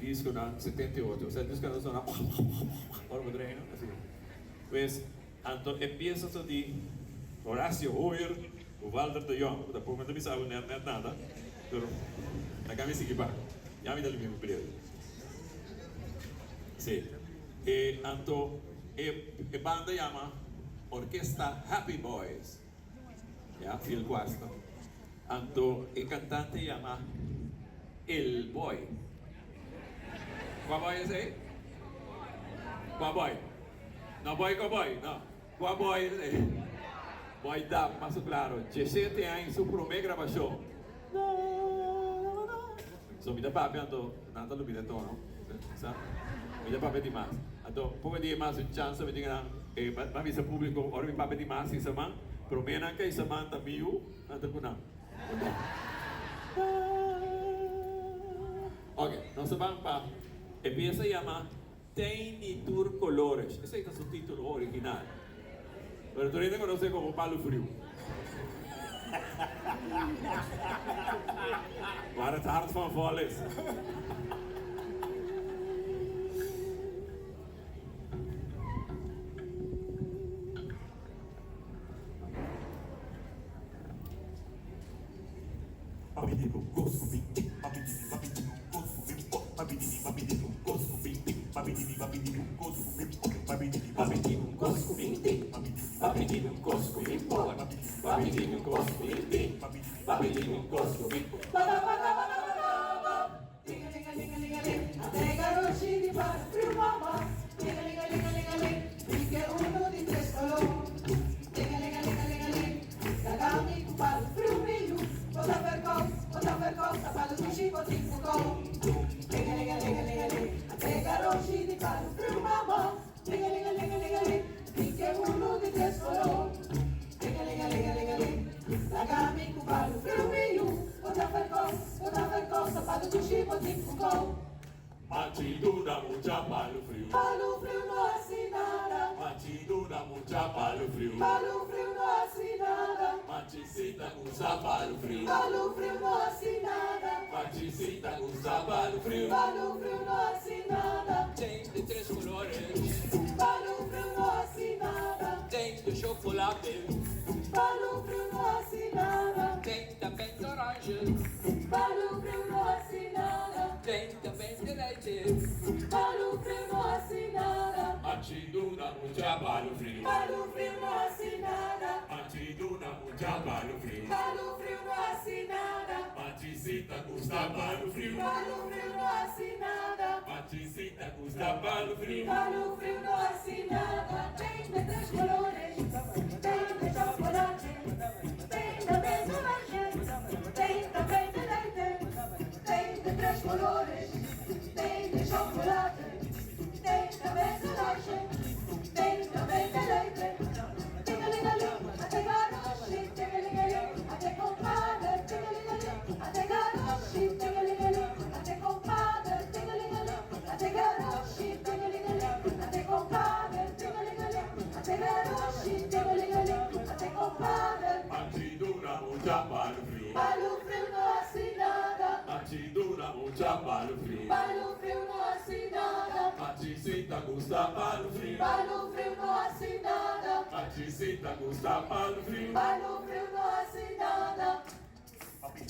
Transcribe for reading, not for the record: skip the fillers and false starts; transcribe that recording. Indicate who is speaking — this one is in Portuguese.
Speaker 1: disco na 78, o sea, el disco no suena por modreno, así. Pues, anto empieza a di Horacio Hoyer, o Walter de Jong, después me sabe nada, pero acá me sigue para, ya me da el mismo periodo. Sí, anto banda llama Orquesta Happy Boys, ya, Phil Quarsto. Anto el cantante llama El Boy. ¿Cuál boy es ahí? ¿Cuál boy? No boy con boy, no. ¿Cuál boy es ahí? Boy da, más claro. 17 años en su primer grabación. So, mi da papi anto, nata lo mi tono. Sa? Mi da papi di mas. Anto, poi di mas un chance, mi dicono, ma mi sa pubblico, ora mi papi di mas in sama, però me anche in sama tamiu, anto kuna. Ok, nosso banco empieza a llamar Tiny Tour Colores. Ese es su título original. Pero tú no conoces como Palo Frio. Maar het hart van vol is.
Speaker 2: Matidura mucha palo frio.
Speaker 3: Palo frio não assinara.
Speaker 2: Matidura mucha palo frio.
Speaker 3: Palo frio não assinara.
Speaker 2: Maticita usa palo frio.
Speaker 3: Palo frio não assinara.
Speaker 2: Maticita usa palo frio.
Speaker 3: Palo frio não assinara.
Speaker 2: Tem de três colores.
Speaker 3: Palo frio não assinara.
Speaker 2: Tem de chocolate.
Speaker 3: Palo frio não assinara.
Speaker 2: Tem também de laranja.
Speaker 3: Palo frio não assinara.
Speaker 2: Tem também de leite.
Speaker 3: Palo frio não assinara.
Speaker 2: Matidura mucha palo frio.
Speaker 3: Palo frio não assinara.
Speaker 2: Matidura mucha palo frio.
Speaker 3: Palo frio não assinara.
Speaker 2: Maticita custa palo frio.
Speaker 3: Palo frio não assinara.
Speaker 2: Maticita custa palo frio.
Speaker 3: Palo frio não assinara. Tem de três colores. Tem de chocolate. Tem também de laranja. Tem também de leite. Tem de três colores. Tem de chocolate. Tem também de laranja. Tem também de leite. Tingalingaling, até garoshi. Tingalingaling, até compadre. Tingalingaling, até garoshi. Tingalingaling, até compadre. Tingalingaling, até garoshi. Tingalingaling, até compadre. Tingalingaling, até garoshi. Tingalingaling, até compadre.
Speaker 2: Matidura mucha palo frio.
Speaker 3: Palo frio não assinada.
Speaker 2: Matidura mucha palo frio.
Speaker 3: Palo frio não assinada.
Speaker 2: Maticita custa palo frio.
Speaker 3: Palo frio não assinada.
Speaker 2: Maticita custa palo frio.
Speaker 3: Palo frio não assinada.
Speaker 2: Papi